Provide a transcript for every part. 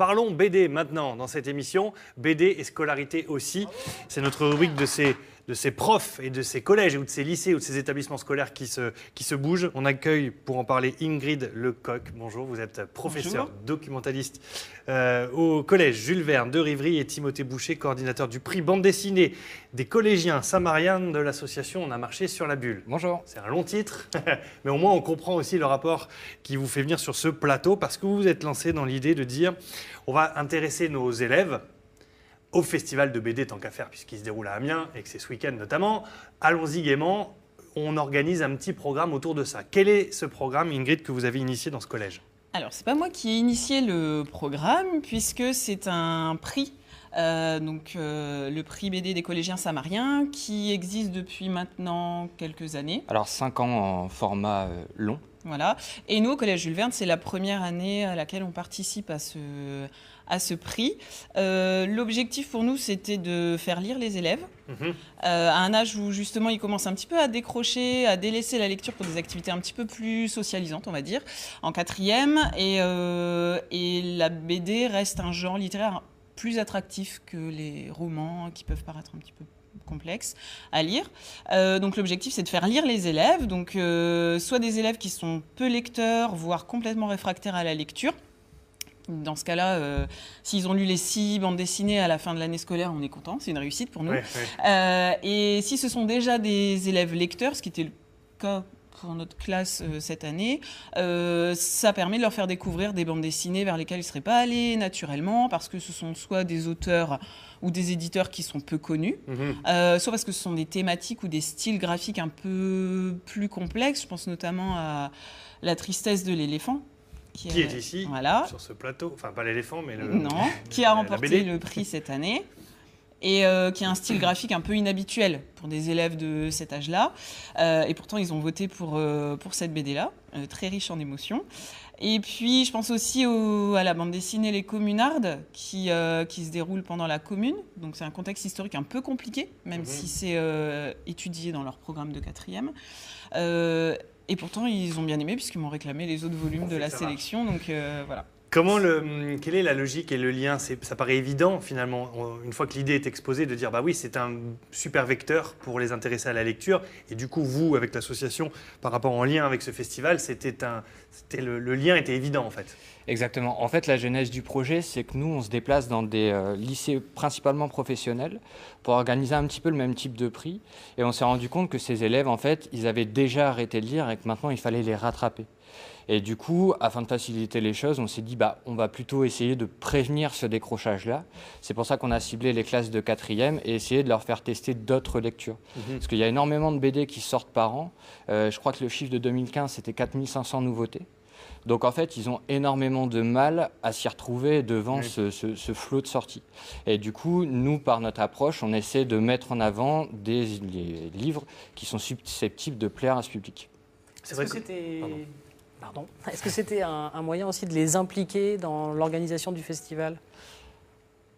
Parlons BD maintenant dans cette émission, BD et scolarité aussi. C'est notre rubrique de ces profs et de ces collèges ou de ces lycées ou de ces établissements scolaires qui se bougent. On accueille pour en parler Ingrid Lecoq. Bonjour, vous êtes professeur documentaliste au collège Jules Verne de Rivry et Timothée Boucher, coordinateur du prix bande dessinée des collégiens Saint-Marien de l'association On a marché sur la bulle. Bonjour. C'est un long titre, mais au moins on comprend aussi le rapport qui vous fait venir sur ce plateau parce que vous vous êtes lancé dans l'idée de dire on va intéresser nos élèves au festival de BD tant qu'à faire puisqu'il se déroule à Amiens et que c'est ce week-end notamment. Allons-y gaiement, on organise un petit programme autour de ça. Quel est ce programme, Ingrid, que vous avez initié dans ce collège ? Alors, c'est pas moi qui ai initié le programme puisque c'est un prix, le prix BD des collégiens Saint-Marien qui existe depuis maintenant quelques années. Alors 5 ans en format long. Voilà. Et nous, au Collège Jules Verne, c'est la première année à laquelle on participe à ce prix. L'objectif pour nous, c'était de faire lire les élèves à un âge où justement ils commencent un petit peu à décrocher, à délaisser la lecture pour des activités un petit peu plus socialisantes, on va dire, en 4e. Et la BD reste un genre littéraire plus attractif que les romans qui peuvent paraître un petit peu complexe à lire. Donc l'objectif, c'est de faire lire les élèves, donc soit des élèves qui sont peu lecteurs, voire complètement réfractaires à la lecture. Dans ce cas-là, s'ils ont lu les 6 bandes dessinées à la fin de l'année scolaire, on est content, c'est une réussite pour nous. Ouais, ouais. Et si ce sont déjà des élèves lecteurs, ce qui était le cas pour notre classe cette année, ça permet de leur faire découvrir des bandes dessinées vers lesquelles ils ne seraient pas allés naturellement, parce que ce sont soit des auteurs ou des éditeurs qui sont peu connus, soit parce que ce sont des thématiques ou des styles graphiques un peu plus complexes. Je pense notamment à La tristesse de l'éléphant. Qui est ici, voilà, sur ce plateau, enfin pas l'éléphant, mais qui a remporté le prix cette année. Et qui a un style graphique un peu inhabituel pour des élèves de cet âge-là. Et pourtant, ils ont voté pour cette BD-là, très riche en émotions. Et puis, je pense aussi à la bande dessinée Les Communardes, qui se déroule pendant la Commune. Donc, c'est un contexte historique un peu compliqué, même si c'est étudié dans leur programme de 4e. Et pourtant, ils ont bien aimé, puisqu'ils m'ont réclamé les autres volumes de la sélection. Donc, voilà. Quelle est la logique et le lien ? Ça paraît évident finalement, une fois que l'idée est exposée, de dire bah oui, c'est un super vecteur pour les intéresser à la lecture. Et du coup, vous, avec l'association, par rapport en lien avec ce festival, le lien était évident en fait. Exactement. En fait, la genèse du projet, c'est que nous, on se déplace dans des lycées principalement professionnels pour organiser un petit peu le même type de prix. Et on s'est rendu compte que ces élèves, en fait, ils avaient déjà arrêté de lire et que maintenant, il fallait les rattraper. Et du coup, afin de faciliter les choses, on s'est dit on va plutôt essayer de prévenir ce décrochage-là. C'est pour ça qu'on a ciblé les classes de 4e et essayer de leur faire tester d'autres lectures. Parce qu'il y a énormément de BD qui sortent par an. Je crois que le chiffre de 2015, c'était 4500 nouveautés. Donc en fait, ils ont énormément de mal à s'y retrouver devant ce flot de sorties. Et du coup, nous, par notre approche, on essaie de mettre en avant des livres qui sont susceptibles de plaire à ce public. C'est vrai que c'était... Pardon. Est-ce que c'était un moyen aussi de les impliquer dans l'organisation du festival ?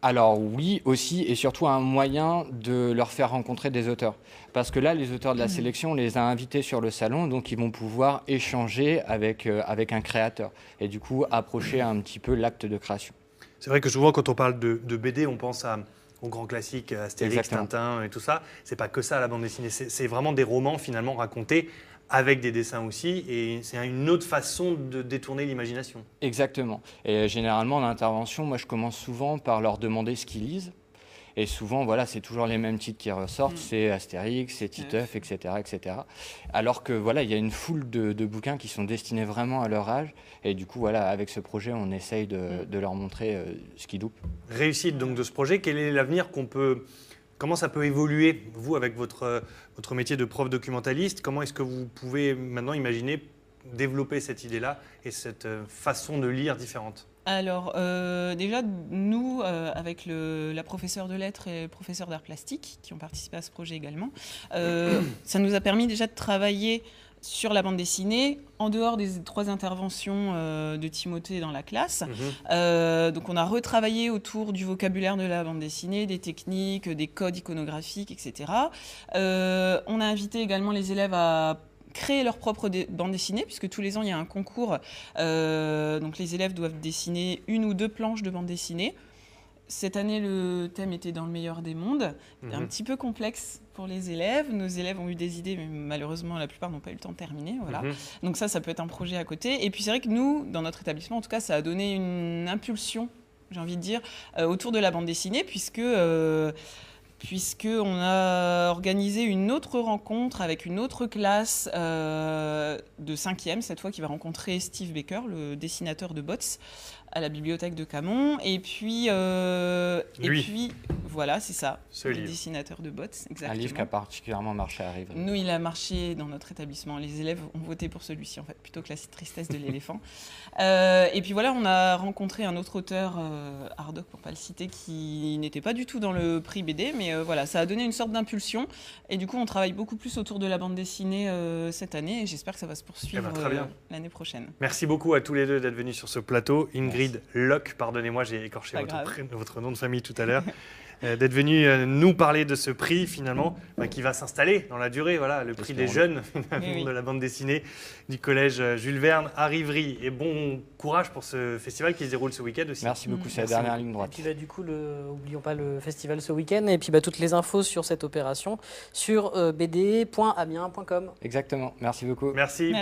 Alors oui, aussi, et surtout un moyen de leur faire rencontrer des auteurs. Parce que là, les auteurs de la sélection, on les a invités sur le salon, donc ils vont pouvoir échanger avec un créateur. Et du coup, approcher un petit peu l'acte de création. C'est vrai que souvent, quand on parle de BD, on pense aux grands classiques, Astérix, Exactement. Tintin et tout ça. C'est pas que ça, la bande dessinée. C'est vraiment des romans, finalement, racontés avec des dessins aussi, et c'est une autre façon de détourner l'imagination. Exactement. Et généralement, en intervention, moi, je commence souvent par leur demander ce qu'ils lisent. Et souvent, voilà, c'est toujours les mêmes titres qui ressortent, c'est Astérix, c'est Titeuf, etc., etc. Alors que, voilà, il y a une foule de bouquins qui sont destinés vraiment à leur âge. Et du coup, voilà, avec ce projet, on essaye de leur montrer ce qu'ils loupent. Réussite donc de ce projet, quel est l'avenir Comment ça peut évoluer, vous, avec votre métier de prof documentaliste ? Comment est-ce que vous pouvez maintenant imaginer développer cette idée-là et cette façon de lire différente ? Alors, déjà, nous, avec la professeure de lettres et le professeur d'art plastique, qui ont participé à ce projet également, ça nous a permis déjà de travailler sur la bande dessinée, en dehors des 3 interventions de Timothée dans la classe. Donc on a retravaillé autour du vocabulaire de la bande dessinée, des techniques, des codes iconographiques, etc. On a invité également les élèves à créer leur propre bande dessinée, puisque tous les ans, il y a un concours. Donc les élèves doivent dessiner 1 ou 2 planches de bande dessinée. Cette année, le thème était dans le meilleur des mondes. C'était un petit peu complexe pour les élèves. Nos élèves ont eu des idées, mais malheureusement, la plupart n'ont pas eu le temps de terminer. Voilà. Donc ça peut être un projet à côté. Et puis c'est vrai que nous, dans notre établissement, en tout cas, ça a donné une impulsion, j'ai envie de dire, autour de la bande dessinée, puisque on a organisé une autre rencontre avec une autre classe de 5e, cette fois, qui va rencontrer Steve Baker, le dessinateur de Bots, à la bibliothèque de Camon. Et puis voilà, c'est ça, le dessinateur de Bots, exactement. Un livre qui a particulièrement marché à Rivry. Nous, il a marché dans notre établissement. Les élèves ont voté pour celui-ci, en fait, plutôt que la tristesse de l'éléphant. Et puis voilà, on a rencontré un autre auteur, Hardock pour ne pas le citer, qui n'était pas du tout dans le prix BD, mais voilà, ça a donné une sorte d'impulsion. Et du coup, on travaille beaucoup plus autour de la bande dessinée cette année, et j'espère que ça va se poursuivre l'année prochaine. Merci beaucoup à tous les deux d'être venus sur ce plateau. Ingrid Locke, pardonnez-moi, j'ai écorché votre nom de famille tout à l'heure. D'être venu nous parler de ce prix finalement qui va s'installer dans la durée, voilà, le prix des jeunes de la bande dessinée du collège Jules Verne à Rivry. Et bon courage pour ce festival qui se déroule ce week-end aussi. Merci beaucoup, c'est la dernière ligne droite. Et puis du coup, n'oublions pas le festival ce week-end et puis toutes les infos sur cette opération sur bd.amiens.com. Exactement, merci beaucoup. Merci.